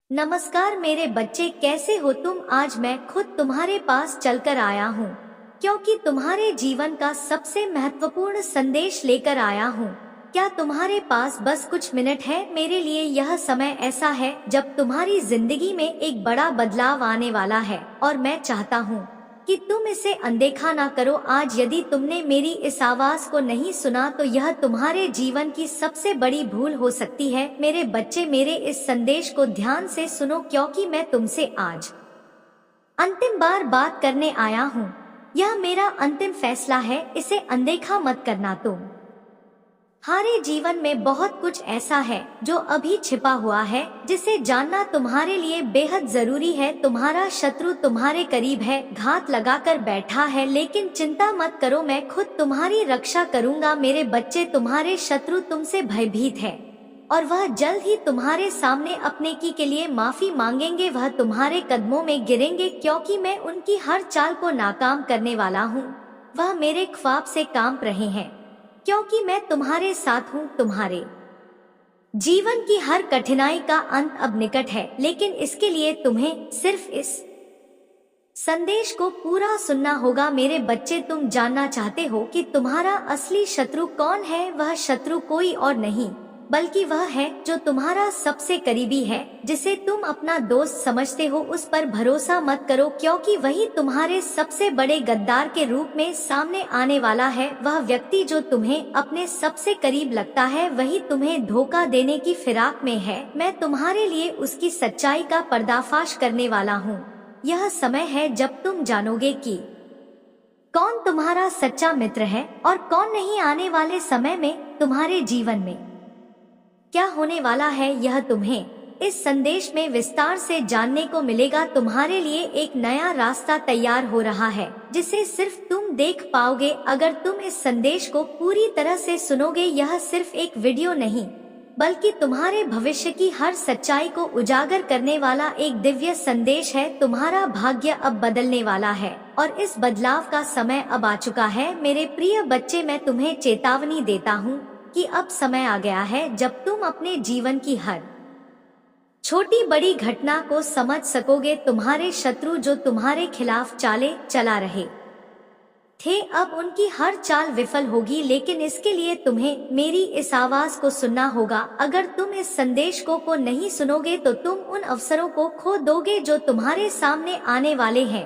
नमस्कार मेरे बच्चे, कैसे हो तुम। आज मैं खुद तुम्हारे पास चलकर आया हूँ क्योंकि तुम्हारे जीवन का सबसे महत्वपूर्ण संदेश लेकर आया हूँ। क्या तुम्हारे पास बस कुछ मिनट है मेरे लिए। यह समय ऐसा है जब तुम्हारी जिंदगी में एक बड़ा बदलाव आने वाला है और मैं चाहता हूँ कि तुम इसे अनदेखा ना करो। आज यदि तुमने मेरी इस आवाज को नहीं सुना तो यह तुम्हारे जीवन की सबसे बड़ी भूल हो सकती है। मेरे बच्चे, मेरे इस संदेश को ध्यान से सुनो क्योंकि मैं तुमसे आज अंतिम बार बात करने आया हूँ। यह मेरा अंतिम फैसला है, इसे अनदेखा मत करना तुम। हमारे जीवन में बहुत कुछ ऐसा है जो अभी छिपा हुआ है, जिसे जानना तुम्हारे लिए बेहद जरूरी है। तुम्हारा शत्रु तुम्हारे करीब है, घात लगाकर बैठा है, लेकिन चिंता मत करो, मैं खुद तुम्हारी रक्षा करूंगा। मेरे बच्चे, तुम्हारे शत्रु तुमसे भयभीत है और वह जल्द ही तुम्हारे सामने अपने की के लिए माफी मांगेंगे। वह तुम्हारे कदमों में गिरेंगे क्योंकि मैं उनकी हर चाल को नाकाम करने वाला हूँ। वह मेरे ख्वाब से कांप रहे हैं क्योंकि मैं तुम्हारे साथ हूँ। तुम्हारे जीवन की हर कठिनाई का अंत अब निकट है, लेकिन इसके लिए तुम्हें सिर्फ इस संदेश को पूरा सुनना होगा। मेरे बच्चे, तुम जानना चाहते हो कि तुम्हारा असली शत्रु कौन है। वह शत्रु कोई और नहीं बल्कि वह है जो तुम्हारा सबसे करीबी है, जिसे तुम अपना दोस्त समझते हो। उस पर भरोसा मत करो क्योंकि वही तुम्हारे सबसे बड़े गद्दार के रूप में सामने आने वाला है। वह व्यक्ति जो तुम्हें अपने सबसे करीब लगता है, वही तुम्हें धोखा देने की फिराक में है। मैं तुम्हारे लिए उसकी सच्चाई का पर्दाफाश करने वाला हूँ। यह समय है जब तुम जानोगे कि कौन तुम्हारा सच्चा मित्र है और कौन नहीं। आने वाले समय में तुम्हारे जीवन में क्या होने वाला है, यह तुम्हें इस संदेश में विस्तार से जानने को मिलेगा। तुम्हारे लिए एक नया रास्ता तैयार हो रहा है जिसे सिर्फ तुम देख पाओगे अगर तुम इस संदेश को पूरी तरह से सुनोगे। यह सिर्फ एक वीडियो नहीं बल्कि तुम्हारे भविष्य की हर सच्चाई को उजागर करने वाला एक दिव्य संदेश है। तुम्हारा भाग्य अब बदलने वाला है और इस बदलाव का समय अब आ चुका है। मेरे प्रिय बच्चे, मैं तुम्हें चेतावनी देता हूँ कि अब समय आ गया है जब तुम अपने जीवन की हर छोटी बड़ी घटना को समझ सकोगे। तुम्हारे शत्रु जो तुम्हारे खिलाफ चाले चला रहे थे, अब उनकी हर चाल विफल होगी, लेकिन इसके लिए तुम्हें मेरी इस आवाज को सुनना होगा। अगर तुम इस संदेश को नहीं सुनोगे तो तुम उन अवसरों को खो दोगे जो तुम्हारे सामने आने वाले हैं।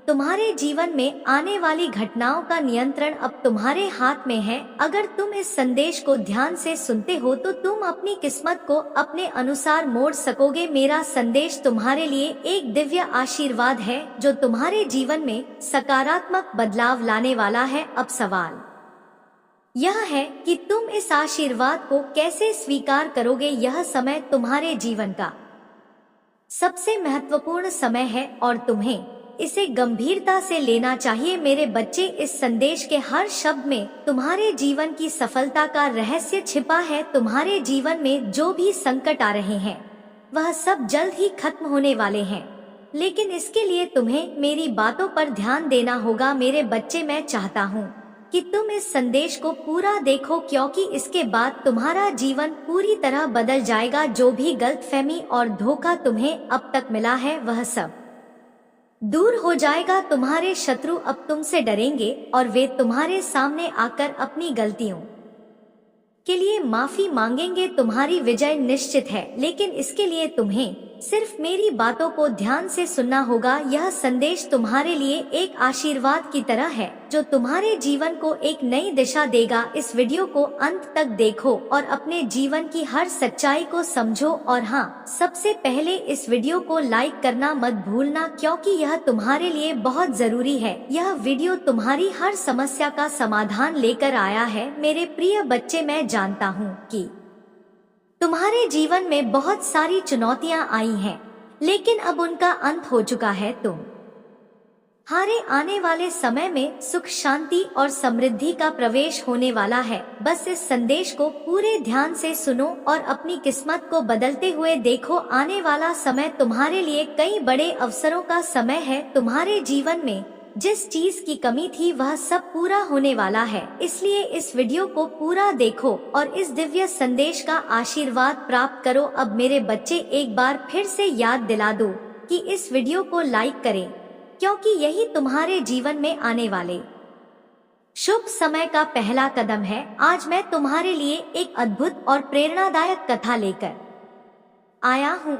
तुम्हारे जीवन में आने वाली घटनाओं का नियंत्रण अब तुम्हारे हाथ में है। अगर तुम इस संदेश को ध्यान से सुनते हो तो तुम अपनी किस्मत को अपने अनुसार मोड़ सकोगे। मेरा संदेश तुम्हारे लिए एक दिव्य आशीर्वाद है जो तुम्हारे जीवन में सकारात्मक बदलाव लाने वाला है। अब सवाल यह है कि तुम इस आशीर्वाद को कैसे स्वीकार करोगे। यह समय तुम्हारे जीवन का सबसे महत्वपूर्ण समय है और तुम्हें इसे गंभीरता से लेना चाहिए। मेरे बच्चे, इस संदेश के हर शब्द में तुम्हारे जीवन की सफलता का रहस्य छिपा है। तुम्हारे जीवन में जो भी संकट आ रहे हैं वह सब जल्द ही खत्म होने वाले हैं, लेकिन इसके लिए तुम्हें मेरी बातों पर ध्यान देना होगा। मेरे बच्चे, मैं चाहता हूँ कि तुम इस संदेश को पूरा देखो क्योंकि इसके बाद तुम्हारा जीवन पूरी तरह बदल जाएगा। जो भी गलतफहमी और धोखा तुम्हें अब तक मिला है वह सब दूर हो जाएगा। तुम्हारे शत्रु अब तुमसे डरेंगे और वे तुम्हारे सामने आकर अपनी गलतियों के लिए माफी मांगेंगे। तुम्हारी विजय निश्चित है, लेकिन इसके लिए तुम्हें सिर्फ मेरी बातों को ध्यान से सुनना होगा। यह संदेश तुम्हारे लिए एक आशीर्वाद की तरह है जो तुम्हारे जीवन को एक नई दिशा देगा। इस वीडियो को अंत तक देखो और अपने जीवन की हर सच्चाई को समझो। और हाँ, सबसे पहले इस वीडियो को लाइक करना मत भूलना क्योंकि यह तुम्हारे लिए बहुत जरूरी है। यह वीडियो तुम्हारी हर समस्या का समाधान लेकर आया है। मेरे प्रिय बच्चे, मैं जानता हूँ कि तुम्हारे जीवन में बहुत सारी चुनौतियां आई हैं, लेकिन अब उनका अंत हो चुका है। तुम्हारे आने वाले समय में सुख, शांति और समृद्धि का प्रवेश होने वाला है। बस इस संदेश को पूरे ध्यान से सुनो और अपनी किस्मत को बदलते हुए देखो। आने वाला समय तुम्हारे लिए कई बड़े अवसरों का समय है। तुम्हारे जीवन में जिस चीज की कमी थी वह सब पूरा होने वाला है। इसलिए इस वीडियो को पूरा देखो और इस दिव्य संदेश का आशीर्वाद प्राप्त करो। अब मेरे बच्चे एक बार फिर से याद दिला दो कि इस वीडियो को लाइक करें, क्योंकि यही तुम्हारे जीवन में आने वाले शुभ समय का पहला कदम है। आज मैं तुम्हारे लिए एक अद्भुत और प्रेरणादायक कथा लेकर आया हूँ,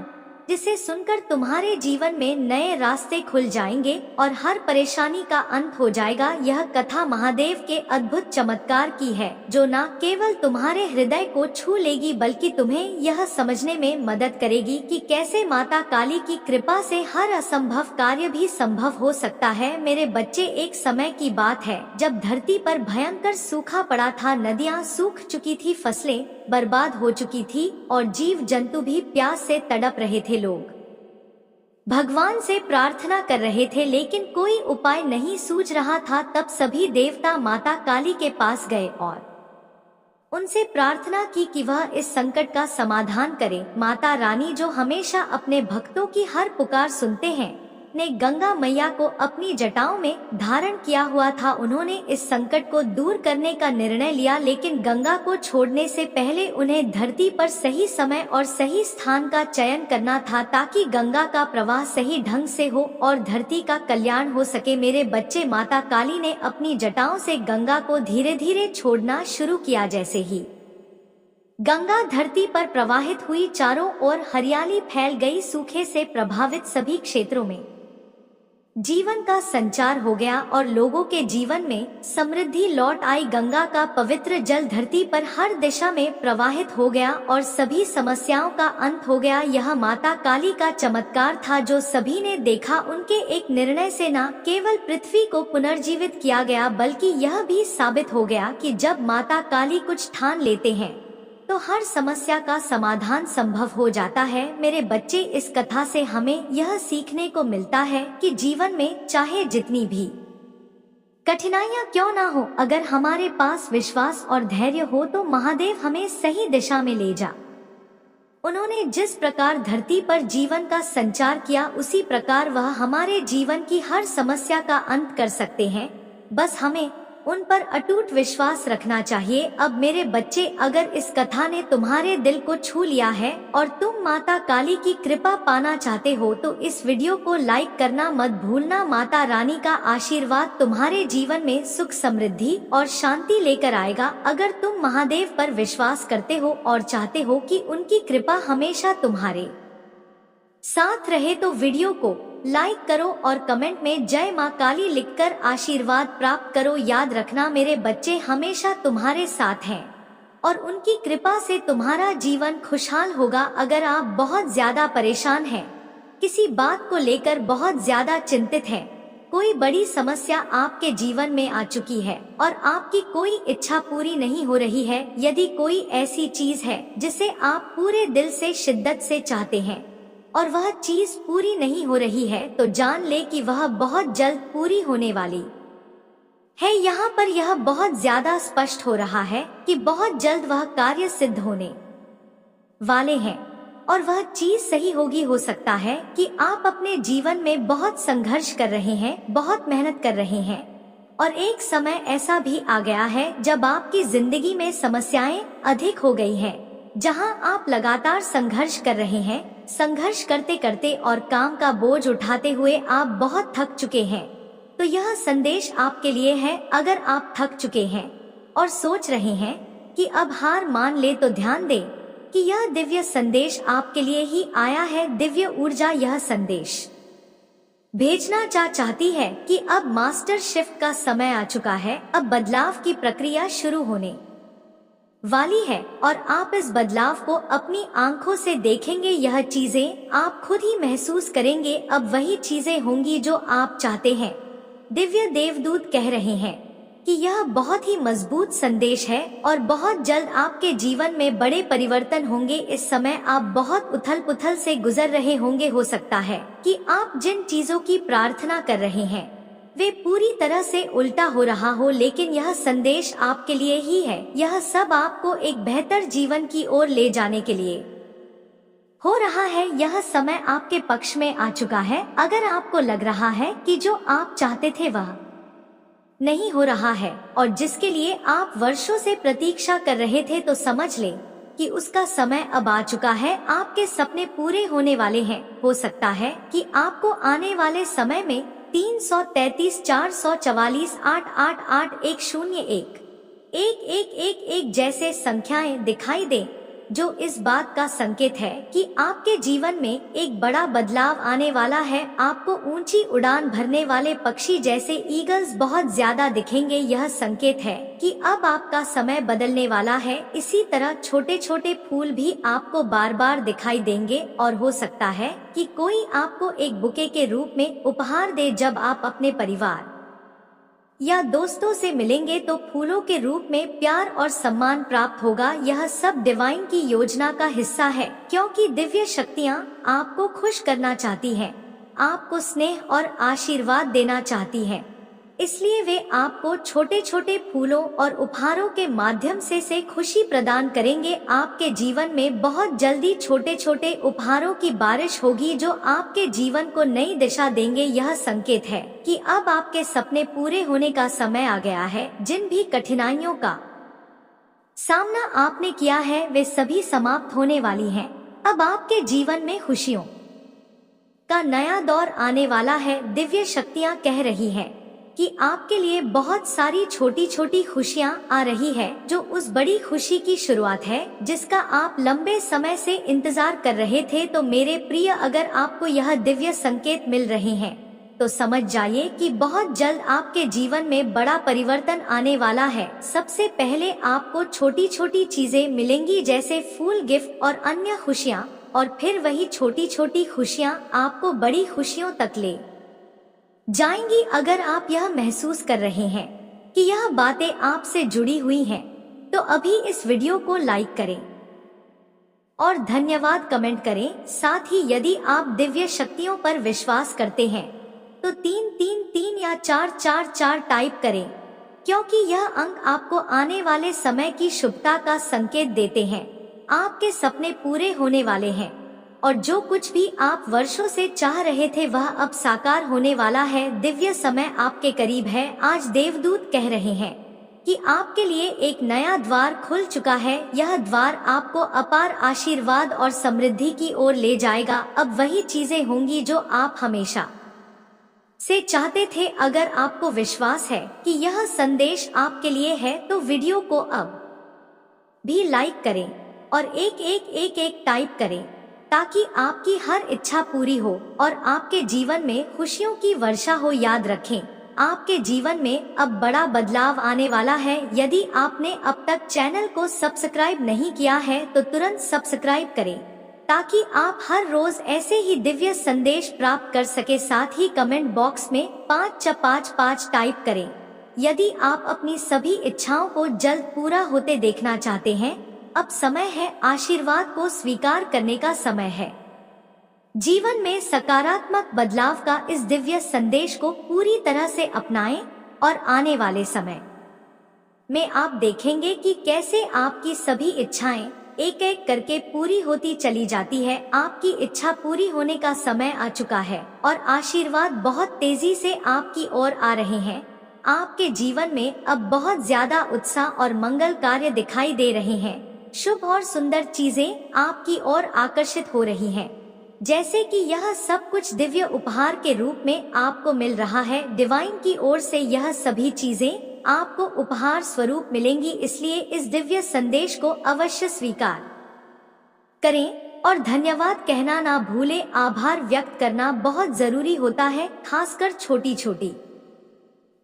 जिसे सुनकर तुम्हारे जीवन में नए रास्ते खुल जाएंगे और हर परेशानी का अंत हो जाएगा। यह कथा महादेव के अद्भुत चमत्कार की है, जो न केवल तुम्हारे हृदय को छू लेगी बल्कि तुम्हें यह समझने में मदद करेगी कि कैसे माता काली की कृपा से हर असंभव कार्य भी संभव हो सकता है। मेरे बच्चे, एक समय की बात है जब धरती पर भयंकर सूखा पड़ा था। नदियाँ सूख चुकी थी, फसलें बर्बाद हो चुकी थी और जीव जंतु भी प्यास से तड़प रहे थे। लोग भगवान से प्रार्थना कर रहे थे, लेकिन कोई उपाय नहीं सूझ रहा था। तब सभी देवता माता काली के पास गए और उनसे प्रार्थना की कि वह इस संकट का समाधान करे। माता रानी, जो हमेशा अपने भक्तों की हर पुकार सुनते हैं, ने गंगा मैया को अपनी जटाओं में धारण किया हुआ था। उन्होंने इस संकट को दूर करने का निर्णय लिया, लेकिन गंगा को छोड़ने से पहले उन्हें धरती पर सही समय और सही स्थान का चयन करना था, ताकि गंगा का प्रवाह सही ढंग से हो और धरती का कल्याण हो सके। मेरे बच्चे, माता काली ने अपनी जटाओं से गंगा को धीरे धीरे छोड़ना शुरू किया। जैसे ही गंगा धरती पर प्रवाहित हुई, चारों ओर हरियाली फैल गई। सूखे से प्रभावित सभी क्षेत्रों में जीवन का संचार हो गया और लोगों के जीवन में समृद्धि लौट आई। गंगा का पवित्र जल धरती पर हर दिशा में प्रवाहित हो गया और सभी समस्याओं का अंत हो गया। यह माता काली का चमत्कार था जो सभी ने देखा। उनके एक निर्णय से न केवल पृथ्वी को पुनर्जीवित किया गया, बल्कि यह भी साबित हो गया कि जब माता काली कुछ ठान लेते हैं तो हर समस्या का समाधान संभव हो जाता है। मेरे बच्चे, इस कथा से हमें यह सीखने को मिलता है कि जीवन में चाहे जितनी भी कठिनाइयां क्यों ना हो, अगर हमारे पास विश्वास और धैर्य हो तो महादेव हमें सही दिशा में ले जा। उन्होंने जिस प्रकार धरती पर जीवन का संचार किया, उसी प्रकार वह हमारे जीवन की हर समस्या का अंत कर सकते हैं। बस हमें उन पर अटूट विश्वास रखना चाहिए। अब मेरे बच्चे, अगर इस कथा ने तुम्हारे दिल को छू लिया है और तुम माता काली की कृपा पाना चाहते हो तो इस वीडियो को लाइक करना मत भूलना। माता रानी का आशीर्वाद तुम्हारे जीवन में सुख, समृद्धि और शांति लेकर आएगा। अगर तुम महादेव पर विश्वास करते हो और चाहते हो कि उनकी कृपा हमेशा तुम्हारे साथ रहे तो वीडियो को लाइक करो और कमेंट में जय मां काली लिखकर आशीर्वाद प्राप्त करो। याद रखना मेरे बच्चे, हमेशा तुम्हारे साथ हैं और उनकी कृपा से तुम्हारा जीवन खुशहाल होगा। अगर आप बहुत ज्यादा परेशान हैं, किसी बात को लेकर बहुत ज्यादा चिंतित हैं, कोई बड़ी समस्या आपके जीवन में आ चुकी है और आपकी कोई इच्छा पूरी नहीं हो रही है, यदि कोई ऐसी चीज है जिसे आप पूरे दिल से शिद्दत से चाहते हैं और वह चीज पूरी नहीं हो रही है, तो जान ले कि वह बहुत जल्द पूरी होने वाली है। यहाँ पर यह बहुत ज्यादा स्पष्ट हो रहा है कि बहुत जल्द वह कार्य सिद्ध होने वाले हैं और वह चीज सही होगी। हो सकता है कि आप अपने जीवन में बहुत संघर्ष कर रहे हैं, बहुत मेहनत कर रहे हैं और एक समय ऐसा भी आ गया है जब आपकी जिंदगी में समस्याएं अधिक हो गई हैं, जहां आप लगातार संघर्ष कर रहे हैं। संघर्ष करते करते और काम का बोझ उठाते हुए आप बहुत थक चुके हैं, तो यह संदेश आपके लिए है। अगर आप थक चुके हैं और सोच रहे हैं कि अब हार मान ले, तो ध्यान दें कि यह दिव्य संदेश आपके लिए ही आया है। दिव्य ऊर्जा यह संदेश भेजना चाहती है कि अब मास्टर शिफ्ट का समय आ चुका है। अब बदलाव की प्रक्रिया शुरू होने वाली है और आप इस बदलाव को अपनी आंखों से देखेंगे। यह चीजें आप खुद ही महसूस करेंगे। अब वही चीजें होंगी जो आप चाहते हैं। दिव्य देवदूत कह रहे हैं कि यह बहुत ही मजबूत संदेश है और बहुत जल्द आपके जीवन में बड़े परिवर्तन होंगे। इस समय आप बहुत उथल पुथल से गुजर रहे होंगे। हो सकता है कि आप जिन चीजों की प्रार्थना कर रहे हैं वे पूरी तरह से उल्टा हो रहा हो, लेकिन यह संदेश आपके लिए ही है। यह सब आपको एक बेहतर जीवन की ओर ले जाने के लिए हो रहा है, यह समय आपके पक्ष में आ चुका है। अगर आपको लग रहा है कि जो आप चाहते थे वह नहीं हो रहा है और जिसके लिए आप वर्षों से प्रतीक्षा कर रहे थे, तो समझ ले कि उसका समय अब आ चुका है। आपके सपने पूरे होने वाले हैं। हो सकता है कि आपको आने वाले समय में 333, 444, 888, 101, 1111 जैसे संख्याएं दिखाई दे, जो इस बात का संकेत है कि आपके जीवन में एक बड़ा बदलाव आने वाला है। आपको ऊंची उड़ान भरने वाले पक्षी जैसे ईगल्स बहुत ज्यादा दिखेंगे। यह संकेत है कि अब आपका समय बदलने वाला है। इसी तरह छोटे छोटे फूल भी आपको बार बार दिखाई देंगे और हो सकता है कि कोई आपको एक बुके के रूप में उपहार दे। जब आप अपने परिवार या दोस्तों से मिलेंगे तो फूलों के रूप में प्यार और सम्मान प्राप्त होगा। यह सब डिवाइन की योजना का हिस्सा है, क्योंकि दिव्य शक्तियाँ आपको खुश करना चाहती हैं, आपको स्नेह और आशीर्वाद देना चाहती हैं। इसलिए वे आपको छोटे छोटे फूलों और उपहारों के माध्यम से खुशी प्रदान करेंगे। आपके जीवन में बहुत जल्दी छोटे छोटे उपहारों की बारिश होगी, जो आपके जीवन को नई दिशा देंगे। यह संकेत है कि अब आपके सपने पूरे होने का समय आ गया है। जिन भी कठिनाइयों का सामना आपने किया है, वे सभी समाप्त होने वाली हैं। अब आपके जीवन में खुशियों का नया दौर आने वाला है। दिव्य शक्तियाँ कह रही हैं कि आपके लिए बहुत सारी छोटी छोटी खुशियां आ रही है, जो उस बड़ी खुशी की शुरुआत है जिसका आप लंबे समय से इंतजार कर रहे थे। तो मेरे प्रिय, अगर आपको यह दिव्य संकेत मिल रहे हैं तो समझ जाइए कि बहुत जल्द आपके जीवन में बड़ा परिवर्तन आने वाला है। सबसे पहले आपको छोटी छोटी चीजें मिलेंगी, जैसे फूल, गिफ्ट और अन्य खुशियाँ, और फिर वही छोटी छोटी खुशियाँ आपको बड़ी खुशियों तक ले जाएंगी। अगर आप यह महसूस कर रहे हैं कि यह बातें आपसे जुड़ी हुई हैं, तो अभी इस वीडियो को लाइक करें और धन्यवाद कमेंट करें। साथ ही यदि आप दिव्य शक्तियों पर विश्वास करते हैं तो 333 या 444 टाइप करें, क्योंकि यह अंक आपको आने वाले समय की शुभता का संकेत देते हैं। आपके सपने पूरे होने वाले हैं और जो कुछ भी आप वर्षों से चाह रहे थे वह अब साकार होने वाला है। दिव्य समय आपके करीब है। आज देवदूत कह रहे हैं कि आपके लिए एक नया द्वार खुल चुका है। यह द्वार आपको अपार आशीर्वाद और समृद्धि की ओर ले जाएगा। अब वही चीजें होंगी जो आप हमेशा से चाहते थे। अगर आपको विश्वास है कि यह संदेश आपके लिए है, तो वीडियो को अब भी लाइक करें और 1111 टाइप करें, ताकि आपकी हर इच्छा पूरी हो और आपके जीवन में खुशियों की वर्षा हो। याद रखें, आपके जीवन में अब बड़ा बदलाव आने वाला है। यदि आपने अब तक चैनल को सब्सक्राइब नहीं किया है तो तुरंत सब्सक्राइब करें, ताकि आप हर रोज ऐसे ही दिव्य संदेश प्राप्त कर सके। साथ ही कमेंट बॉक्स में 555 टाइप करें यदि आप अपनी सभी इच्छाओं को जल्द पूरा होते देखना चाहते हैं। अब समय है आशीर्वाद को स्वीकार करने का समय है। जीवन में सकारात्मक बदलाव का इस दिव्य संदेश को पूरी तरह से अपनाएं और आने वाले समय में आप देखेंगे कि कैसे आपकी सभी इच्छाएं एक एक करके पूरी होती चली जाती है। आपकी इच्छा पूरी होने का समय आ चुका है और आशीर्वाद बहुत तेजी से आपकी ओर आ रहे हैं। आपके जीवन में अब बहुत ज्यादा उत्साह और मंगल कार्य दिखाई दे रहे हैं। शुभ और सुंदर चीजें आपकी ओर आकर्षित हो रही हैं, जैसे कि यह सब कुछ दिव्य उपहार के रूप में आपको मिल रहा है। डिवाइन की ओर से यह सभी चीजें आपको उपहार स्वरूप मिलेंगी। इसलिए इस दिव्य संदेश को अवश्य स्वीकार करें और धन्यवाद कहना ना भूलें। आभार व्यक्त करना बहुत जरूरी होता है, खासकर छोटी छोटी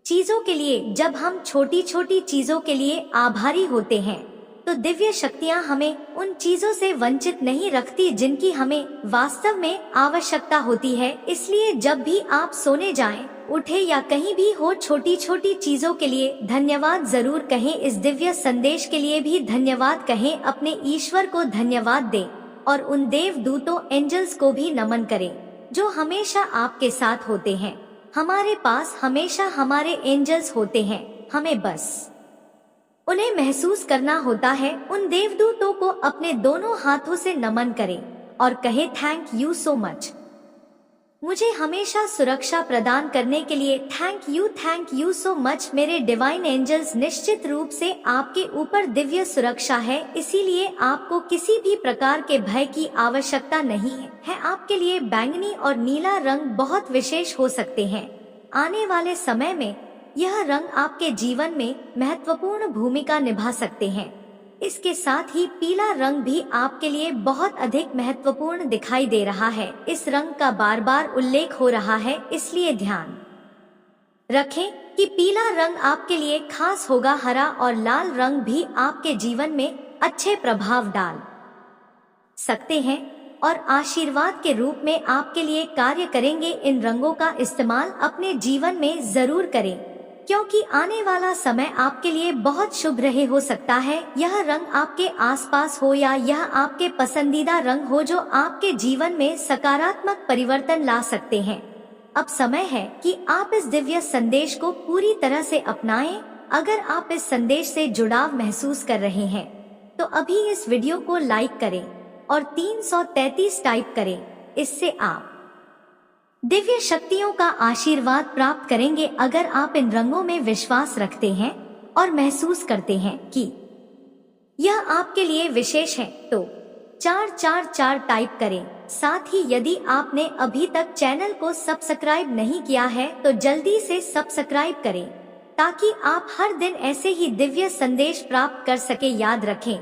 चीजों के लिए। जब हम छोटी छोटी चीजों के लिए आभारी होते हैं तो दिव्य शक्तियाँ हमें उन चीजों से वंचित नहीं रखती जिनकी हमें वास्तव में आवश्यकता होती है। इसलिए जब भी आप सोने जाएं, उठे या कहीं भी हो, छोटी छोटी चीजों के लिए धन्यवाद जरूर कहें। इस दिव्य संदेश के लिए भी धन्यवाद कहें। अपने ईश्वर को धन्यवाद दें और उन देवदूतों, एंजल्स को भी नमन करें जो हमेशा आपके साथ होते हैं। हमारे पास हमेशा हमारे एंजल्स होते हैं, हमें बस उन्हें महसूस करना होता है। उन देवदूतों को अपने दोनों हाथों से नमन करें और कहे थैंक यू सो मच। मुझे हमेशा सुरक्षा प्रदान करने के लिए थैंक यू सो मच। मेरे डिवाइन एंजल्स निश्चित रूप से आपके ऊपर दिव्य सुरक्षा है, इसीलिए आपको किसी भी प्रकार के भय की आवश्यकता नहीं है। आपके लिए बैंगनी और नीला रंग बहुत विशेष हो सकते हैं। आने वाले समय में यह रंग आपके जीवन में महत्वपूर्ण भूमिका निभा सकते हैं। इसके साथ ही पीला रंग भी आपके लिए बहुत अधिक महत्वपूर्ण दिखाई दे रहा है। इस रंग का बार बार उल्लेख हो रहा है, इसलिए ध्यान रखें कि पीला रंग आपके लिए खास होगा। हरा और लाल रंग भी आपके जीवन में अच्छे प्रभाव डाल सकते हैं और आशीर्वाद के रूप में आपके लिए कार्य करेंगे। इन रंगों का इस्तेमाल अपने जीवन में जरूर करें, क्योंकि आने वाला समय आपके लिए बहुत शुभ रहे हो सकता है। यह रंग आपके आसपास हो या यह आपके पसंदीदा रंग हो जो आपके जीवन में सकारात्मक परिवर्तन ला सकते हैं। अब समय है कि आप इस दिव्य संदेश को पूरी तरह से अपनाएं। अगर आप इस संदेश से जुड़ाव महसूस कर रहे हैं तो अभी इस वीडियो को लाइक करें और 333 टाइप करें। इससे आप दिव्य शक्तियों का आशीर्वाद प्राप्त करेंगे। अगर आप इन रंगों में विश्वास रखते हैं और महसूस करते हैं कि यह आपके लिए विशेष है तो 444 टाइप करें। साथ ही यदि आपने अभी तक चैनल को सब्सक्राइब नहीं किया है तो जल्दी से सब्सक्राइब करें, ताकि आप हर दिन ऐसे ही दिव्य संदेश प्राप्त कर सके। याद रखें,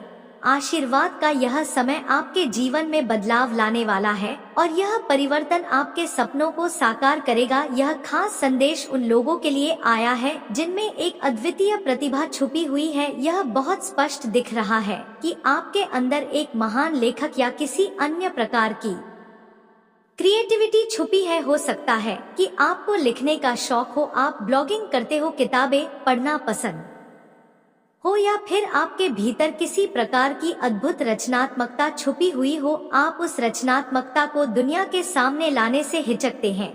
आशीर्वाद का यह समय आपके जीवन में बदलाव लाने वाला है और यह परिवर्तन आपके सपनों को साकार करेगा। यह खास संदेश उन लोगों के लिए आया है जिनमें एक अद्वितीय प्रतिभा छुपी हुई है। यह बहुत स्पष्ट दिख रहा है कि आपके अंदर एक महान लेखक या किसी अन्य प्रकार की क्रिएटिविटी छुपी है। हो सकता है कि आपको लिखने का शौक हो, आप ब्लॉगिंग करते हो, किताबें पढ़ना पसंद हो या फिर आपके भीतर किसी प्रकार की अद्भुत रचनात्मकता छुपी हुई हो। आप उस रचनात्मकता को दुनिया के सामने लाने से हिचकते हैं,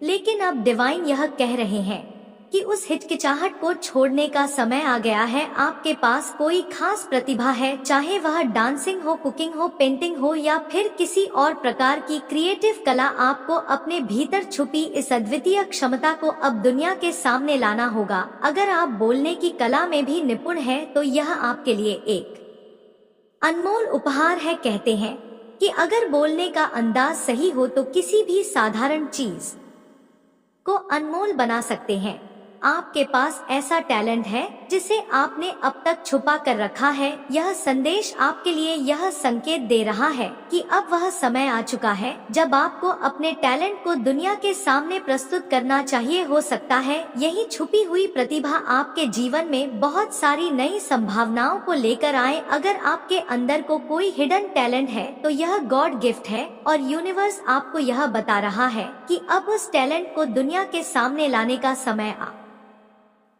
लेकिन अब डिवाइन यह कह रहे हैं कि उस हिचकिचाहट को छोड़ने का समय आ गया है। आपके पास कोई खास प्रतिभा है, चाहे वह डांसिंग हो, कुकिंग हो, पेंटिंग हो या फिर किसी और प्रकार की क्रिएटिव कला। आपको अपने भीतर छुपी इस अद्वितीय क्षमता को अब दुनिया के सामने लाना होगा। अगर आप बोलने की कला में भी निपुण हैं, तो यह आपके लिए एक अनमोल उपहार है। कहते हैं कि अगर बोलने का अंदाज सही हो तो किसी भी साधारण चीज को अनमोल बना सकते हैं। आपके पास ऐसा टैलेंट है जिसे आपने अब तक छुपा कर रखा है। यह संदेश आपके लिए यह संकेत दे रहा है कि अब वह समय आ चुका है जब आपको अपने टैलेंट को दुनिया के सामने प्रस्तुत करना चाहिए। हो सकता है यही छुपी हुई प्रतिभा आपके जीवन में बहुत सारी नई संभावनाओं को लेकर आए। अगर आपके अंदर को कोई हिडन टैलेंट है तो यह गॉड गिफ्ट है और यूनिवर्स आपको यह बता रहा है कि अब उस टैलेंट को दुनिया के सामने लाने का समय आ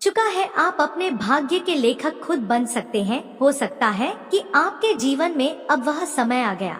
चुका है। आप अपने भाग्य के लेखक खुद बन सकते हैं। हो सकता है कि आपके जीवन में अब वह समय आ गया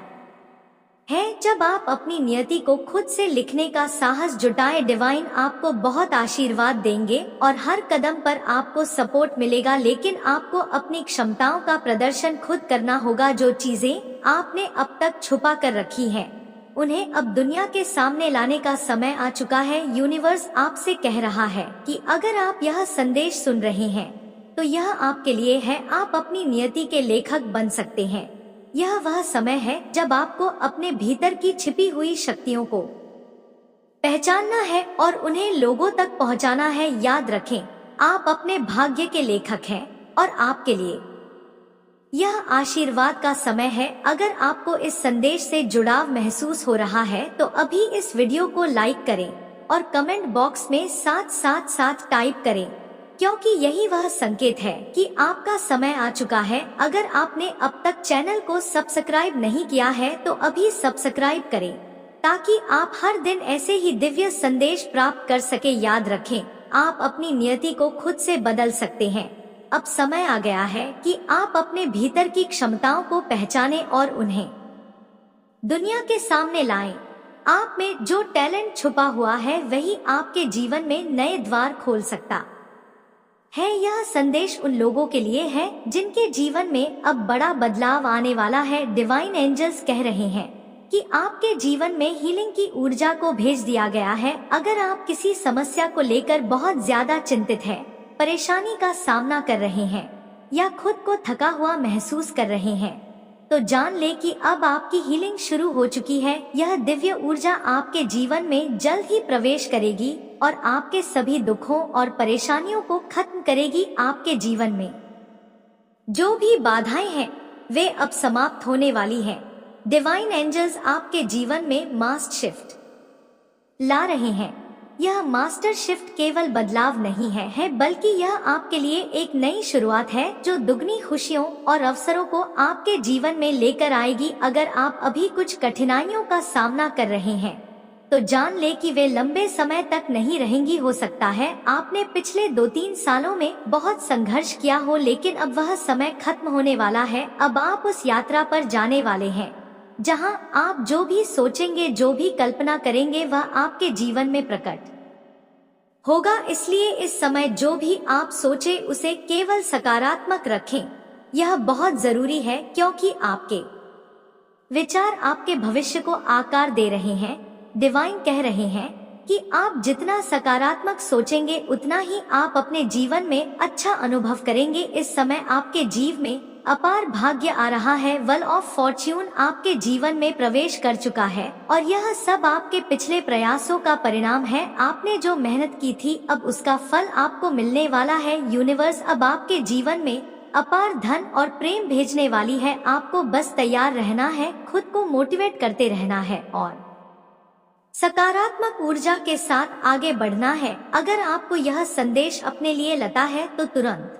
है जब आप अपनी नियति को खुद से लिखने का साहस जुटाएं। डिवाइन आपको बहुत आशीर्वाद देंगे और हर कदम पर आपको सपोर्ट मिलेगा, लेकिन आपको अपनी क्षमताओं का प्रदर्शन खुद करना होगा। जो चीजें आपने अब तक छुपा कर रखी हैं, उन्हें अब दुनिया के सामने लाने का समय आ चुका है। यूनिवर्स आपसे कह रहा है कि अगर आप यह संदेश सुन रहे हैं तो यह आपके लिए है। आप अपनी नियति के लेखक बन सकते हैं। यह वह समय है जब आपको अपने भीतर की छिपी हुई शक्तियों को पहचानना है और उन्हें लोगों तक पहुंचाना है। याद रखें, आप अपने भाग्य के लेखक हैं और आपके लिए यह आशीर्वाद का समय है। अगर आपको इस संदेश से जुड़ाव महसूस हो रहा है तो अभी इस वीडियो को लाइक करें और कमेंट बॉक्स में 777 टाइप करें, क्योंकि यही वह संकेत है कि आपका समय आ चुका है। अगर आपने अब तक चैनल को सब्सक्राइब नहीं किया है तो अभी सब्सक्राइब करें, ताकि आप हर दिन ऐसे ही दिव्य संदेश प्राप्त कर सके। याद रखें, आप अपनी नियति को खुद से बदल सकते हैं। अब समय आ गया है कि आप अपने भीतर की क्षमताओं को पहचानें और उन्हें दुनिया के सामने लाएं। आप में जो टैलेंट छुपा हुआ है वही आपके जीवन में नए द्वार खोल सकता है। यह संदेश उन लोगों के लिए है जिनके जीवन में अब बड़ा बदलाव आने वाला है। डिवाइन एंजल्स कह रहे हैं कि आपके जीवन में हीलिंग की ऊर्जा को भेज दिया गया है। अगर आप किसी समस्या को लेकर बहुत ज्यादा चिंतित हैं, परेशानी का सामना कर रहे हैं या खुद को थका हुआ महसूस कर रहे हैं, तो जान ले कि अब आपकी हीलिंग शुरू हो चुकी है। यह दिव्य ऊर्जा आपके जीवन में जल्द ही प्रवेश करेगी और आपके सभी दुखों और परेशानियों को खत्म करेगी। आपके जीवन में जो भी बाधाएं हैं वे अब समाप्त होने वाली हैं। डिवाइन एंजल्स आपके जीवन में मास्टर शिफ्ट ला रहे हैं। यह मास्टर शिफ्ट केवल बदलाव नहीं है बल्कि यह आपके लिए एक नई शुरुआत है जो दुगनी खुशियों और अवसरों को आपके जीवन में लेकर आएगी। अगर आप अभी कुछ कठिनाइयों का सामना कर रहे हैं तो जान ले कि वे लंबे समय तक नहीं रहेंगी। हो सकता है आपने पिछले 2-3 सालों में बहुत संघर्ष किया हो, लेकिन अब वह समय खत्म होने वाला है। अब आप उस यात्रा पर जाने वाले हैं जहां आप जो भी सोचेंगे, जो भी कल्पना करेंगे, वह आपके जीवन में प्रकट होगा। इसलिए इस समय जो भी आप सोचे उसे केवल सकारात्मक रखें। यह बहुत जरूरी है क्योंकि आपके विचार आपके भविष्य को आकार दे रहे हैं। डिवाइन कह रहे हैं कि आप जितना सकारात्मक सोचेंगे उतना ही आप अपने जीवन में अच्छा अनुभव करेंगे। इस समय आपके जीवन में अपार भाग्य आ रहा है। वेल ऑफ फॉर्च्यून आपके जीवन में प्रवेश कर चुका है और यह सब आपके पिछले प्रयासों का परिणाम है। आपने जो मेहनत की थी अब उसका फल आपको मिलने वाला है। यूनिवर्स अब आपके जीवन में अपार धन और प्रेम भेजने वाली है। आपको बस तैयार रहना है, खुद को मोटिवेट करते रहना है और सकारात्मक ऊर्जा के साथ आगे बढ़ना है। अगर आपको यह संदेश अपने लिए लगता है तो तुरंत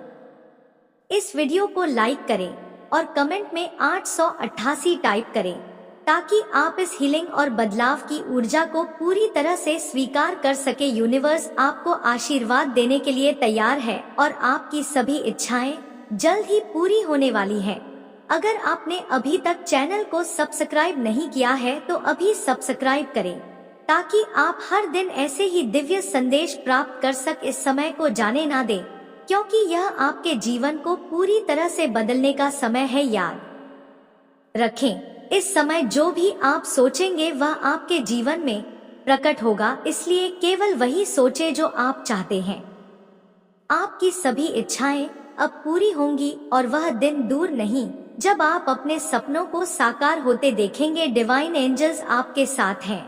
इस वीडियो को लाइक करें और कमेंट में 888 टाइप करें ताकि आप इस हीलिंग और बदलाव की ऊर्जा को पूरी तरह से स्वीकार कर सके। यूनिवर्स आपको आशीर्वाद देने के लिए तैयार है और आपकी सभी इच्छाएं जल्द ही पूरी होने वाली है। अगर आपने अभी तक चैनल को सब्सक्राइब नहीं किया है तो अभी सब्सक्राइब करें ताकि आप हर दिन ऐसे ही दिव्य संदेश प्राप्त कर सक। इस समय को जाने ना दें क्योंकि यह आपके जीवन को पूरी तरह से बदलने का समय है। याद रखें, इस समय जो भी आप सोचेंगे वह आपके जीवन में प्रकट होगा। इसलिए केवल वही सोचें जो आप चाहते हैं। आपकी सभी इच्छाएं अब पूरी होंगी और वह दिन दूर नहीं जब आप अपने सपनों को साकार होते देखेंगे। डिवाइन एंजल्स आपके साथ हैं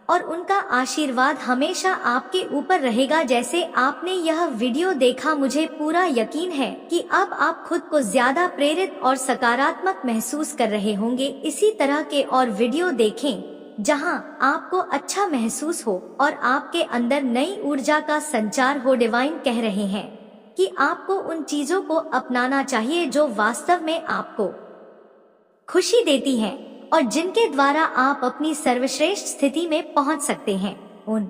और उनका आशीर्वाद हमेशा आपके ऊपर रहेगा। जैसे आपने यह वीडियो देखा, मुझे पूरा यकीन है कि अब आप खुद को ज्यादा प्रेरित और सकारात्मक महसूस कर रहे होंगे। इसी तरह के और वीडियो देखें जहां आपको अच्छा महसूस हो और आपके अंदर नई ऊर्जा का संचार हो। डिवाइन कह रहे हैं कि आपको उन चीजों को अपनाना चाहिए जो वास्तव में आपको खुशी देती हैं और जिनके द्वारा आप अपनी सर्वश्रेष्ठ स्थिति में पहुंच सकते हैं। उन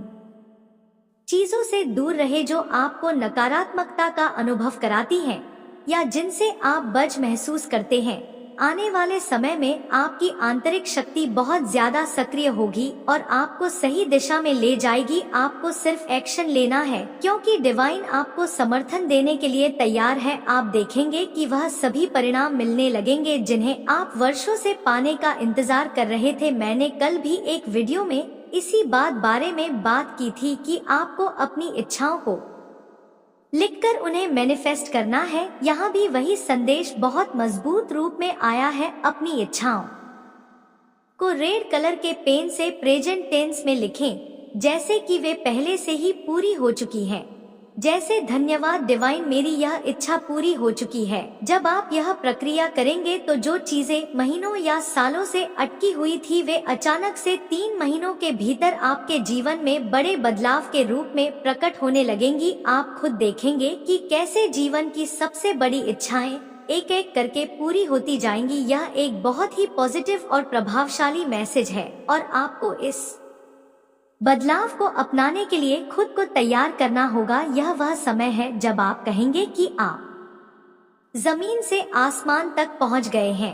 चीजों से दूर रहे जो आपको नकारात्मकता का अनुभव कराती हैं या जिनसे आप बज महसूस करते हैं। आने वाले समय में आपकी आंतरिक शक्ति बहुत ज्यादा सक्रिय होगी और आपको सही दिशा में ले जाएगी। आपको सिर्फ एक्शन लेना है क्योंकि डिवाइन आपको समर्थन देने के लिए तैयार है। आप देखेंगे कि वह सभी परिणाम मिलने लगेंगे जिन्हें आप वर्षों से पाने का इंतजार कर रहे थे। मैंने कल भी एक वीडियो में इसी बारे में बात की थी कि आपको अपनी इच्छाओं को लिखकर उन्हें मैनिफेस्ट करना है। यहाँ भी वही संदेश बहुत मजबूत रूप में आया है। अपनी इच्छाओं को रेड कलर के पेन से प्रेजेंट टेंस में लिखें जैसे कि वे पहले से ही पूरी हो चुकी हैं। जैसे धन्यवाद डिवाइन, मेरी यह इच्छा पूरी हो चुकी है। जब आप यह प्रक्रिया करेंगे तो जो चीजें महीनों या सालों से अटकी हुई थी वे अचानक से 3 महीनों के भीतर आपके जीवन में बड़े बदलाव के रूप में प्रकट होने लगेंगी। आप खुद देखेंगे कि कैसे जीवन की सबसे बड़ी इच्छाएं एक एक करके पूरी होती जाएंगी। यह एक बहुत ही पॉजिटिव और प्रभावशाली मैसेज है और आपको इस बदलाव को अपनाने के लिए खुद को तैयार करना होगा। यह वह समय है जब आप कहेंगे कि आप जमीन से आसमान तक पहुंच गए हैं।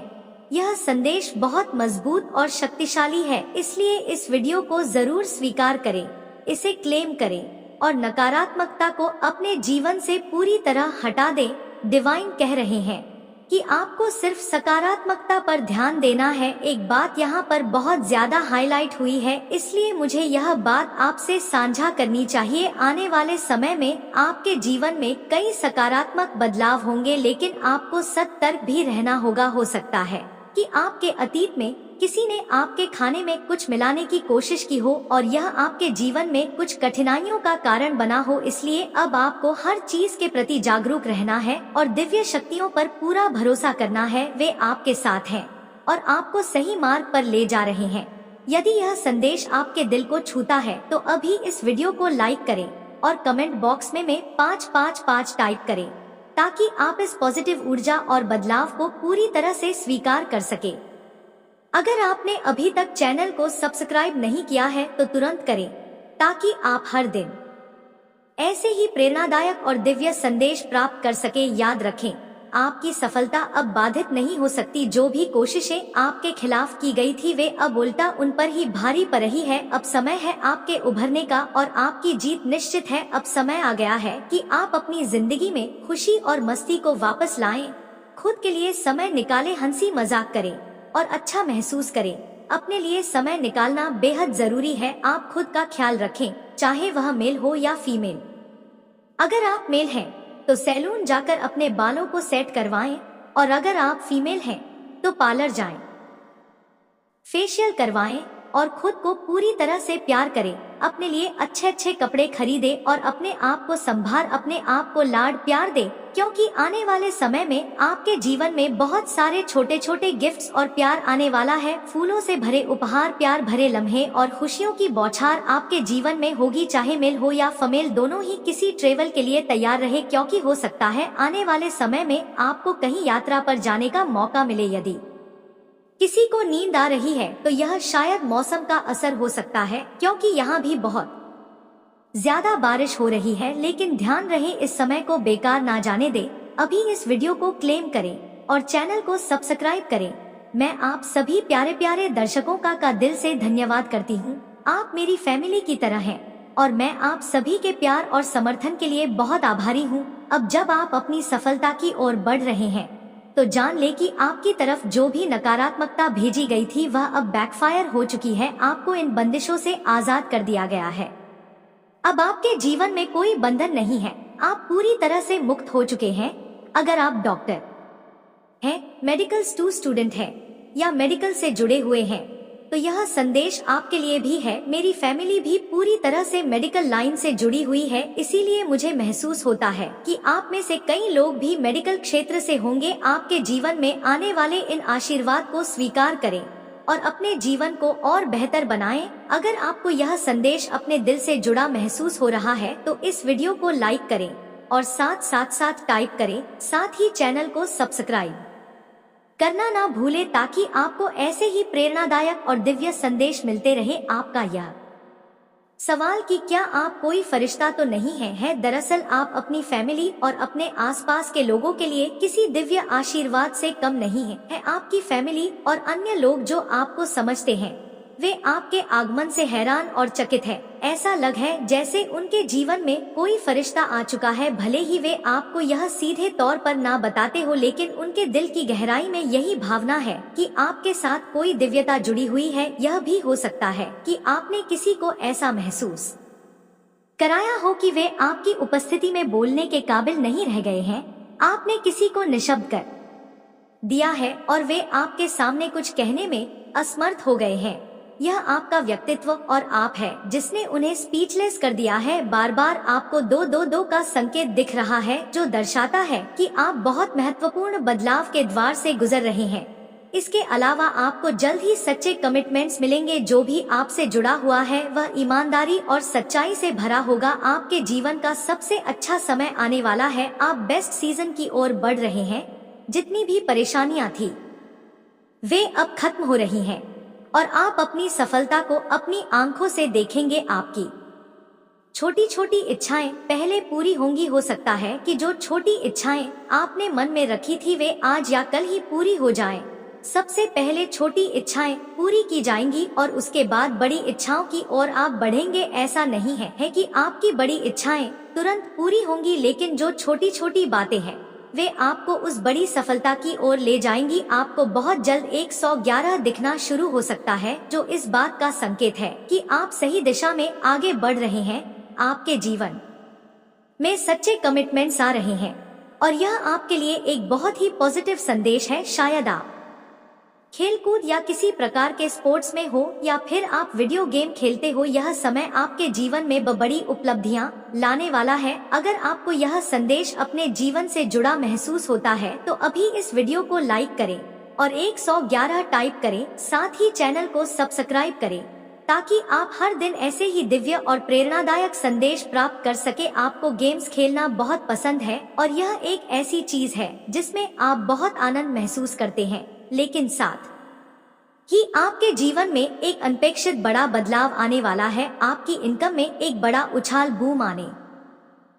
यह संदेश बहुत मजबूत और शक्तिशाली है, इसलिए इस वीडियो को जरूर स्वीकार करें, इसे क्लेम करें और नकारात्मकता को अपने जीवन से पूरी तरह हटा दें। डिवाइन कह रहे हैं कि आपको सिर्फ सकारात्मकता पर ध्यान देना है। एक बात यहाँ पर बहुत ज्यादा हाईलाइट हुई है, इसलिए मुझे यह बात आपसे साझा करनी चाहिए। आने वाले समय में आपके जीवन में कई सकारात्मक बदलाव होंगे, लेकिन आपको सतर्क भी रहना होगा। हो सकता है कि आपके अतीत में किसी ने आपके खाने में कुछ मिलाने की कोशिश की हो और यह आपके जीवन में कुछ कठिनाइयों का कारण बना हो। इसलिए अब आपको हर चीज के प्रति जागरूक रहना है और दिव्य शक्तियों पर पूरा भरोसा करना है। वे आपके साथ हैं और आपको सही मार्ग पर ले जा रहे हैं। यदि यह संदेश आपके दिल को छूता है तो अभी इस वीडियो को लाइक करें और कमेंट बॉक्स में 555 टाइप करें, ताकि आप इस पॉजिटिव ऊर्जा और बदलाव को पूरी तरह से स्वीकार कर सके। अगर आपने अभी तक चैनल को सब्सक्राइब नहीं किया है तो तुरंत करें, ताकि आप हर दिन ऐसे ही प्रेरणादायक और दिव्य संदेश प्राप्त कर सके। याद रखें, आपकी सफलता अब बाधित नहीं हो सकती। जो भी कोशिशें आपके खिलाफ की गई थी वे अब उल्टा उन पर ही भारी पड़ रही है। अब समय है आपके उभरने का और आपकी जीत निश्चित है। अब समय आ गया है कि आप अपनी जिंदगी में खुशी और मस्ती को वापस लाएं। खुद के लिए समय निकालें, हंसी मजाक करें और अच्छा महसूस करें। अपने लिए समय निकालना बेहद जरूरी है। आप खुद का ख्याल रखें, चाहे वह मेल हो या फीमेल। अगर आप मेल हैं तो सैलून जाकर अपने बालों को सेट करवाएं, और अगर आप फीमेल हैं तो पार्लर जाएं, फेशियल करवाएं और खुद को पूरी तरह से प्यार करें। अपने लिए अच्छे अच्छे कपड़े खरीदें और अपने आप को संभाल, अपने आप को लाड प्यार दें, क्योंकि आने वाले समय में आपके जीवन में बहुत सारे छोटे छोटे गिफ्ट्स और प्यार आने वाला है। फूलों से भरे उपहार, प्यार भरे लम्हे और खुशियों की बौछार आपके जीवन में होगी। चाहे मेल हो या फीमेल, दोनों ही किसी ट्रेवल के लिए तैयार रहे, क्योंकि हो सकता है आने वाले समय में आपको कहीं यात्रा पर जाने का मौका मिले। यदि किसी को नींद आ रही है तो यह शायद मौसम का असर हो सकता है, क्योंकि यहाँ भी बहुत ज्यादा बारिश हो रही है। लेकिन ध्यान रहे, इस समय को बेकार ना जाने दे। अभी इस वीडियो को क्लेम करें और चैनल को सब्सक्राइब करें। मैं आप सभी प्यारे प्यारे दर्शकों का दिल से धन्यवाद करती हूँ। आप मेरी फैमिली की तरह हैं और मैं आप सभी के प्यार और समर्थन के लिए बहुत आभारी हूँ। अब जब आप अपनी सफलता की ओर बढ़ रहे हैं तो जान ले कि आपकी तरफ जो भी नकारात्मकता भेजी गई थी वह अब बैकफायर हो चुकी है। आपको इन बंदिशों से आजाद कर दिया गया है। अब आपके जीवन में कोई बंधन नहीं है। आप पूरी तरह से मुक्त हो चुके हैं। अगर आप डॉक्टर हैं, मेडिकल स्टूडेंट हैं या मेडिकल से जुड़े हुए हैं तो यह संदेश आपके लिए भी है। मेरी फैमिली भी पूरी तरह से मेडिकल लाइन से जुड़ी हुई है, इसीलिए मुझे महसूस होता है कि आप में से कई लोग भी मेडिकल क्षेत्र से होंगे। आपके जीवन में आने वाले इन आशीर्वाद को स्वीकार करें और अपने जीवन को और बेहतर बनाएं। अगर आपको यह संदेश अपने दिल से जुड़ा महसूस हो रहा है तो इस वीडियो को लाइक करें और साथ टाइप करें। साथ ही चैनल को सब्सक्राइब करना ना भूले, ताकि आपको ऐसे ही प्रेरणादायक और दिव्य संदेश मिलते रहे। आपका यह सवाल कि क्या आप कोई फरिश्ता तो नहीं है, दरअसल आप अपनी फैमिली और अपने आसपास के लोगों के लिए किसी दिव्य आशीर्वाद से कम नहीं है। आपकी फैमिली और अन्य लोग जो आपको समझते हैं वे आपके आगमन से हैरान और चकित है। ऐसा लग है जैसे उनके जीवन में कोई फरिश्ता आ चुका है। भले ही वे आपको यह सीधे तौर पर ना बताते हो, लेकिन उनके दिल की गहराई में यही भावना है कि आपके साथ कोई दिव्यता जुड़ी हुई है। यह भी हो सकता है कि आपने किसी को ऐसा महसूस कराया हो कि वे आपकी उपस्थिति में बोलने के काबिल नहीं रह गए हैं। आपने किसी को निशब्द कर दिया है और वे आपके सामने कुछ कहने में असमर्थ हो गए हैं। यह आपका व्यक्तित्व और आप है जिसने उन्हें स्पीचलेस कर दिया है। बार बार आपको 2-2-2 का संकेत दिख रहा है, जो दर्शाता है कि आप बहुत महत्वपूर्ण बदलाव के द्वार से गुजर रहे हैं। इसके अलावा आपको जल्द ही सच्चे कमिटमेंट्स मिलेंगे। जो भी आपसे जुड़ा हुआ है वह ईमानदारी और सच्चाई से भरा होगा। आपके जीवन का सबसे अच्छा समय आने वाला है। आप बेस्ट सीजन की ओर बढ़ रहे हैं। जितनी भी परेशानियां थी वे अब खत्म हो रही हैं और आप अपनी सफलता को अपनी आंखों से देखेंगे। आपकी छोटी छोटी इच्छाएं पहले पूरी होंगी। हो सकता है कि जो छोटी इच्छाएं आपने मन में रखी थी वे आज या कल ही पूरी हो जाएं। सबसे पहले छोटी इच्छाएं पूरी की जाएंगी और उसके बाद बड़ी इच्छाओं की ओर आप बढ़ेंगे। ऐसा नहीं है कि आपकी बड़ी इच्छाएं तुरंत पूरी होंगी, लेकिन जो छोटी छोटी बातें हैं वे आपको उस बड़ी सफलता की ओर ले जाएंगी। आपको बहुत जल्द 111 दिखना शुरू हो सकता है, जो इस बात का संकेत है कि आप सही दिशा में आगे बढ़ रहे हैं। आपके जीवन में सच्चे कमिटमेंट्स आ रहे हैं और यह आपके लिए एक बहुत ही पॉजिटिव संदेश है। शायद आप खेलकूद या किसी प्रकार के स्पोर्ट्स में हो या फिर आप वीडियो गेम खेलते हो, यह समय आपके जीवन में बड़ी उपलब्धियां लाने वाला है। अगर आपको यह संदेश अपने जीवन से जुड़ा महसूस होता है तो अभी इस वीडियो को लाइक करें और 111 टाइप करें। साथ ही चैनल को सब्सक्राइब करें ताकि आप हर दिन ऐसे ही दिव्य और प्रेरणादायक संदेश प्राप्त कर सके। आपको गेम्स खेलना बहुत पसंद है और यह एक ऐसी चीज है जिसमें आप बहुत आनंद महसूस करते हैं, लेकिन साथ ही आपके जीवन में एक अनपेक्षित बड़ा बदलाव आने वाला है। आपकी इनकम में एक बड़ा उछाल बूम आने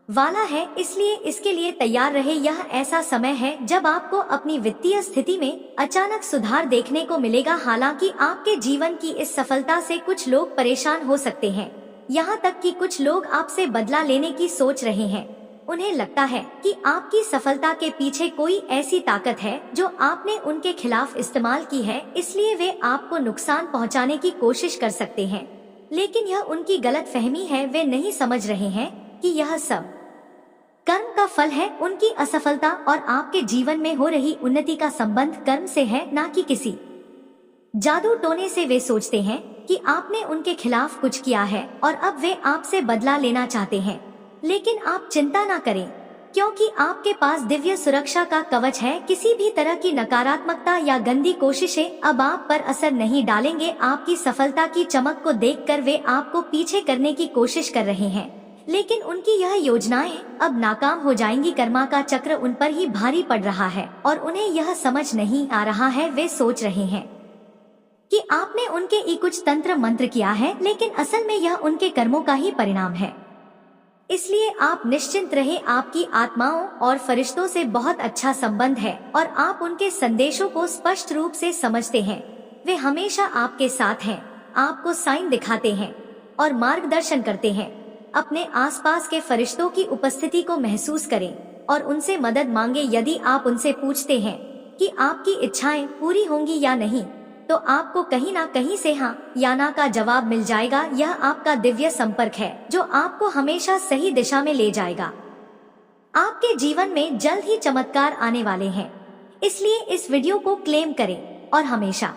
वाला है, इसलिए इसके लिए तैयार रहे। यह ऐसा समय है जब आपको अपनी वित्तीय स्थिति में अचानक सुधार देखने को मिलेगा। हालांकि आपके जीवन की इस सफलता से कुछ लोग परेशान हो सकते हैं, यहाँ तक कि कुछ लोग आपसे बदला लेने की सोच रहे हैं। उन्हें लगता है कि आपकी सफलता के पीछे कोई ऐसी ताकत है जो आपने उनके खिलाफ इस्तेमाल की है, इसलिए वे आपको नुकसान पहुंचाने की कोशिश कर सकते हैं। लेकिन यह उनकी गलतफहमी है। वे नहीं समझ रहे हैं कि यह सब कर्म का फल है। उनकी असफलता और आपके जीवन में हो रही उन्नति का संबंध कर्म से है, ना कि किसी जादू टोने से। वे सोचते हैं कि आपने उनके खिलाफ कुछ किया है और अब वे आपसे बदला लेना चाहते हैं। लेकिन आप चिंता ना करें, क्योंकि आपके पास दिव्य सुरक्षा का कवच है। किसी भी तरह की नकारात्मकता या गंदी कोशिशें अब आप पर असर नहीं डालेंगे। आपकी सफलता की चमक को देखकर वे आपको पीछे करने की कोशिश कर रहे हैं, लेकिन उनकी यह योजनाएं अब नाकाम हो जाएंगी। कर्मा का चक्र उन पर ही भारी पड़ रहा है और उन्हें यह समझ नहीं आ रहा है। वे सोच रहे हैं कि आपने उनके ही कुछ तंत्र मंत्र किया है, लेकिन असल में यह उनके कर्मों का ही परिणाम है। इसलिए आप निश्चिंत रहे, आपकी आत्माओं और फरिश्तों से बहुत अच्छा संबंध है और आप उनके संदेशों को स्पष्ट रूप से समझते हैं। वे हमेशा आपके साथ हैं, आपको साइन दिखाते हैं और मार्गदर्शन करते हैं। अपने आसपास के फरिश्तों की उपस्थिति को महसूस करें और उनसे मदद मांगे। यदि आप उनसे पूछते हैं कि आपकी इच्छाएं पूरी होंगी या नहीं, तो आपको कहीं ना कहीं से हाँ या ना का जवाब मिल जाएगा। यह आपका दिव्य संपर्क है जो आपको हमेशा सही दिशा में ले जाएगा। आपके जीवन में जल्द ही चमत्कार आने वाले हैं, इसलिए इस वीडियो को क्लेम करें और हमेशा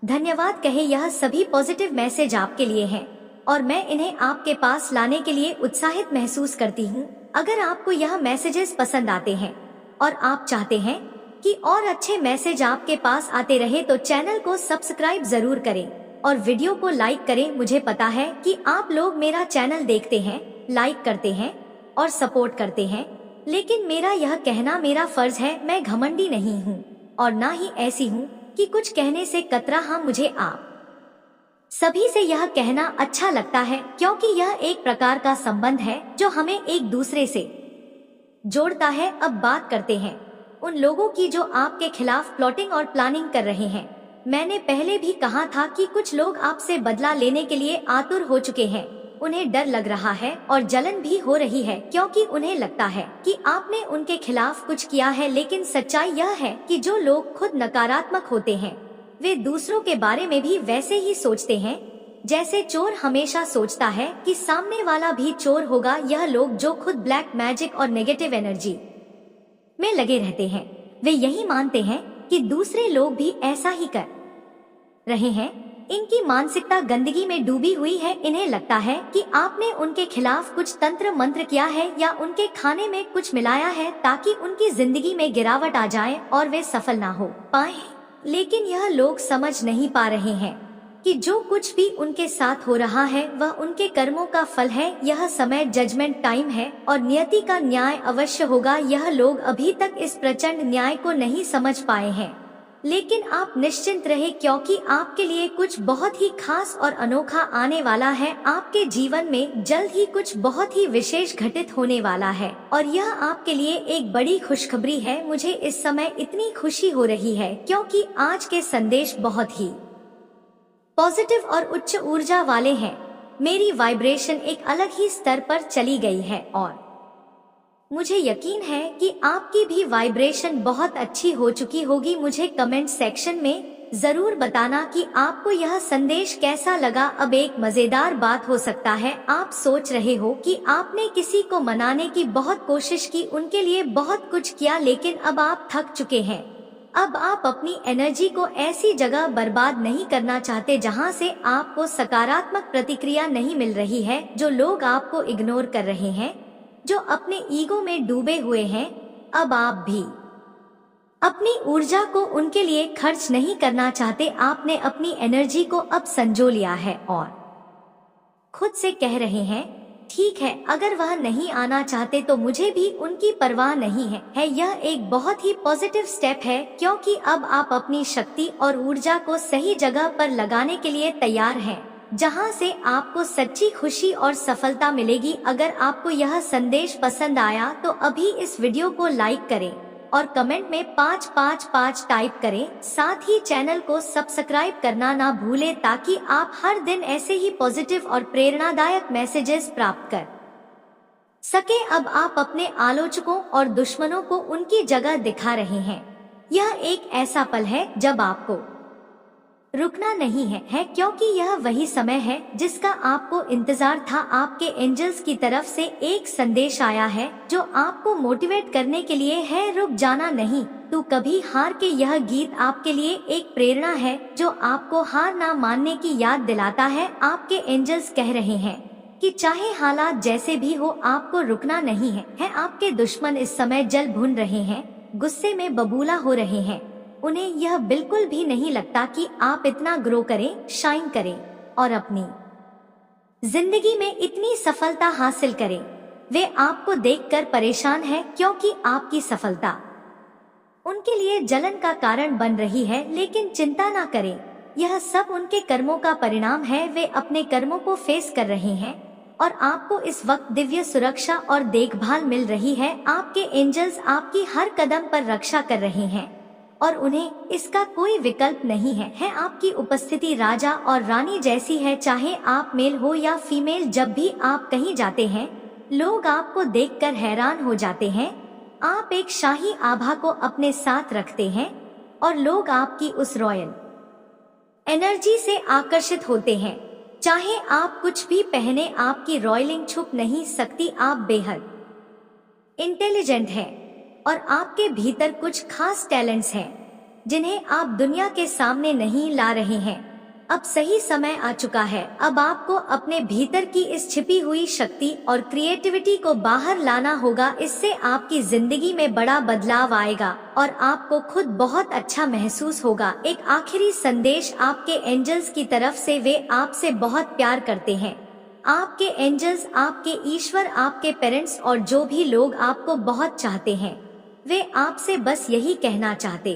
धन्यवाद कहें। यह सभी पॉजिटिव मैसेज आपके लिए हैं और मैं इन्हें आपके पास लाने के लिए उत्साहित महसूस करती हूँ। अगर आपको यह मैसेजेस पसंद आते हैं और आप चाहते हैं कि और अच्छे मैसेज आपके पास आते रहे, तो चैनल को सब्सक्राइब जरूर करें और वीडियो को लाइक करें। मुझे पता है कि आप लोग मेरा चैनल देखते हैं, लाइक करते हैं और सपोर्ट करते हैं, लेकिन मेरा यह कहना मेरा फर्ज है। मैं घमंडी नहीं हूँ और ना ही ऐसी हूँ कि कुछ कहने से कतरा। हाँ, मुझे आप सभी से यह कहना अच्छा लगता है, क्योंकि यह एक प्रकार का संबंध है जो हमें एक दूसरे से जोड़ता है। अब बात करते हैं उन लोगों की जो आपके खिलाफ प्लॉटिंग और प्लानिंग कर रहे हैं। मैंने पहले भी कहा था कि कुछ लोग आपसे बदला लेने के लिए आतुर हो चुके हैं। उन्हें डर लग रहा है और जलन भी हो रही है, क्योंकि उन्हें लगता है कि आपने उनके खिलाफ कुछ किया है। लेकिन सच्चाई यह है कि जो लोग खुद नकारात्मक होते हैं, वे दूसरों के बारे में भी वैसे ही सोचते हैं जैसे चोर हमेशा सोचता है कि सामने वाला भी चोर होगा। यह लोग जो खुद ब्लैक मैजिक और नेगेटिव एनर्जी में लगे रहते हैं, वे यही मानते हैं कि दूसरे लोग भी ऐसा ही कर रहे हैं। इनकी मानसिकता गंदगी में डूबी हुई है। इन्हें लगता है कि आपने उनके खिलाफ कुछ तंत्र मंत्र किया है या उनके खाने में कुछ मिलाया है ताकि उनकी जिंदगी में गिरावट आ जाए और वे सफल ना हो पाए। लेकिन यह लोग समझ नहीं पा रहे हैं कि जो कुछ भी उनके साथ हो रहा है वह उनके कर्मों का फल है। यह समय जजमेंट टाइम है और नियति का न्याय अवश्य होगा। यह लोग अभी तक इस प्रचंड न्याय को नहीं समझ पाए हैं, लेकिन आप निश्चिंत रहे, क्योंकि आपके लिए कुछ बहुत ही खास और अनोखा आने वाला है। आपके जीवन में जल्द ही कुछ बहुत ही विशेष घटित होने वाला है और यह आपके लिए एक बड़ी खुशखबरी है। मुझे इस समय इतनी खुशी हो रही है क्योंकि आज के संदेश बहुत ही पॉजिटिव और उच्च ऊर्जा वाले हैं। मेरी वाइब्रेशन एक अलग ही स्तर पर चली गई है और मुझे यकीन है कि आपकी भी वाइब्रेशन बहुत अच्छी हो चुकी होगी। मुझे कमेंट सेक्शन में जरूर बताना कि आपको यह संदेश कैसा लगा। अब एक मजेदार बात हो सकता है आप सोच रहे हो कि आपने किसी को मनाने की बहुत कोशिश की, उनके लिए बहुत कुछ किया, लेकिन अब आप थक चुके हैं। अब आप अपनी एनर्जी को ऐसी जगह बर्बाद नहीं करना चाहते जहां से आपको सकारात्मक प्रतिक्रिया नहीं मिल रही है। जो लोग आपको इग्नोर कर रहे हैं, जो अपने ईगो में डूबे हुए हैं, अब आप भी अपनी ऊर्जा को उनके लिए खर्च नहीं करना चाहते। आपने अपनी एनर्जी को अब संजो लिया है और खुद से कह रहे हैं, ठीक है, अगर वह नहीं आना चाहते तो मुझे भी उनकी परवाह नहीं है। यह एक बहुत ही पॉजिटिव स्टेप है, क्योंकि अब आप अपनी शक्ति और ऊर्जा को सही जगह पर लगाने के लिए तैयार हैं, जहां से आपको सच्ची खुशी और सफलता मिलेगी। अगर आपको यह संदेश पसंद आया तो अभी इस वीडियो को लाइक करें और कमेंट में 555 टाइप करें। साथ ही चैनल को सब्सक्राइब करना ना भूलें, ताकि आप हर दिन ऐसे ही पॉजिटिव और प्रेरणादायक मैसेजेस प्राप्त कर सके। अब आप अपने आलोचकों और दुश्मनों को उनकी जगह दिखा रहे हैं। यह एक ऐसा पल है जब आपको रुकना नहीं है, क्योंकि यह वही समय है जिसका आपको इंतजार था। आपके एंजल्स की तरफ से एक संदेश आया है जो आपको मोटिवेट करने के लिए है, रुक जाना नहीं, तू कभी हार के। यह गीत आपके लिए एक प्रेरणा है जो आपको हार ना मानने की याद दिलाता है। आपके एंजल्स कह रहे हैं कि चाहे हालात जैसे भी हो, आपको रुकना नहीं है। आपके दुश्मन इस समय जल भून रहे हैं, गुस्से में बबूला हो रहे हैं। उन्हें यह बिल्कुल भी नहीं लगता कि आप इतना ग्रो करें, शाइन करें और अपनी जिंदगी में इतनी सफलता हासिल करें। वे आपको देखकर परेशान हैं, क्योंकि आपकी सफलता उनके लिए जलन का कारण बन रही है। लेकिन चिंता ना करें, यह सब उनके कर्मों का परिणाम है। वे अपने कर्मों को फेस कर रहे हैं और आपको इस वक्त दिव्य सुरक्षा और देखभाल मिल रही है। आपके एंजल्स आपकी हर कदम पर रक्षा कर रहे हैं और उन्हें इसका कोई विकल्प नहीं है। आपकी उपस्थिति राजा और रानी जैसी है, चाहे आप मेल हो या फीमेल। जब भी आप कहीं जाते हैं, लोग आपको देखकर हैरान हो जाते हैं। आप एक शाही आभा को अपने साथ रखते हैं और लोग आपकी उस रॉयल एनर्जी से आकर्षित होते हैं। चाहे आप कुछ भी पहने, आपकी रॉयलिंग छुप नहीं सकती। आप बेहद इंटेलिजेंट हैं और आपके भीतर कुछ खास टैलेंट्स हैं जिन्हें आप दुनिया के सामने नहीं ला रहे हैं। अब सही समय आ चुका है। अब आपको अपने भीतर की इस छिपी हुई शक्ति और क्रिएटिविटी को बाहर लाना होगा। इससे आपकी जिंदगी में बड़ा बदलाव आएगा और आपको खुद बहुत अच्छा महसूस होगा। एक आखिरी संदेश आपके एंजल्स की तरफ से, वे आपसे बहुत प्यार करते हैं। आपके एंजल्स, आपके ईश्वर, आपके पेरेंट्स और जो भी लोग आपको बहुत चाहते हैं, वे आपसे बस यही कहना चाहते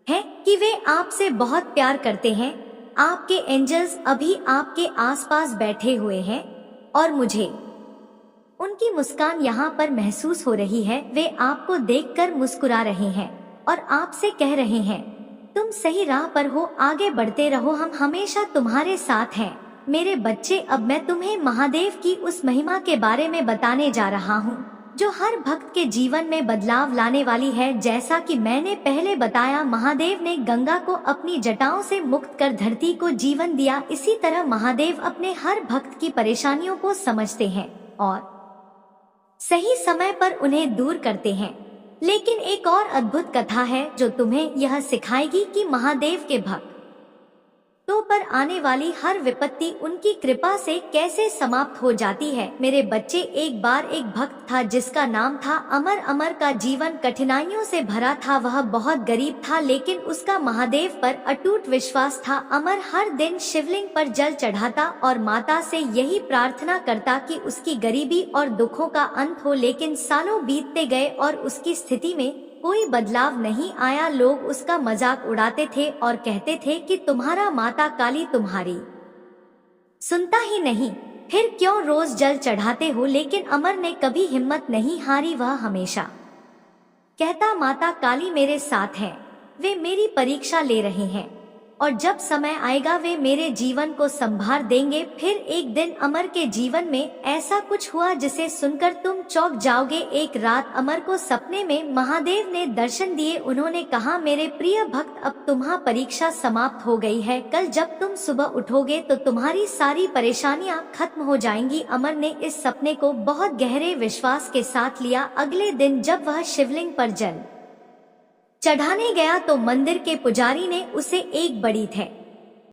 हैं कि वे आपसे बहुत प्यार करते हैं। आपके एंजल्स अभी आपके आसपास बैठे हुए हैं और मुझे उनकी मुस्कान यहाँ पर महसूस हो रही है। वे आपको देखकर मुस्कुरा रहे हैं और आपसे कह रहे हैं, तुम सही राह पर हो, आगे बढ़ते रहो, हम हमेशा तुम्हारे साथ हैं। मेरे बच्चे, अब मैं तुम्हें महादेव की उस महिमा के बारे में बताने जा रहा हूँ जो हर भक्त के जीवन में बदलाव लाने वाली है। जैसा कि मैंने पहले बताया, महादेव ने गंगा को अपनी जटाओं से मुक्त कर धरती को जीवन दिया। इसी तरह महादेव अपने हर भक्त की परेशानियों को समझते हैं और सही समय पर उन्हें दूर करते हैं। लेकिन एक और अद्भुत कथा है जो तुम्हें यह सिखाएगी कि महादेव के भक्त तो पर आने वाली हर विपत्ति उनकी कृपा से कैसे समाप्त हो जाती है। मेरे बच्चे, एक बार एक भक्त था जिसका नाम था अमर। अमर का जीवन कठिनाइयों से भरा था। वह बहुत गरीब था, लेकिन उसका महादेव पर अटूट विश्वास था। अमर हर दिन शिवलिंग पर जल चढ़ाता और माता से यही प्रार्थना करता कि उसकी गरीबी और दुखों का अंत हो। लेकिन सालों बीतते गए और उसकी स्थिति में कोई बदलाव नहीं आया। लोग उसका मजाक उड़ाते थे और कहते थे कि तुम्हारा माता काली तुम्हारी सुनता ही नहीं, फिर क्यों रोज जल चढ़ाते हो। लेकिन अमर ने कभी हिम्मत नहीं हारी। वह हमेशा कहता, माता काली मेरे साथ है, वे मेरी परीक्षा ले रहे हैं। और जब समय आएगा वे मेरे जीवन को संभाल देंगे। फिर एक दिन अमर के जीवन में ऐसा कुछ हुआ जिसे सुनकर तुम चौंक जाओगे। एक रात अमर को सपने में महादेव ने दर्शन दिए। उन्होंने कहा, मेरे प्रिय भक्त, अब तुम्हारी परीक्षा समाप्त हो गई है। कल जब तुम सुबह उठोगे तो तुम्हारी सारी परेशानियां खत्म हो जाएंगी। अमर ने इस सपने को बहुत गहरे विश्वास के साथ लिया। अगले दिन जब वह शिवलिंग पर जल चढ़ाने गया तो मंदिर के पुजारी ने उसे एक बड़ी थे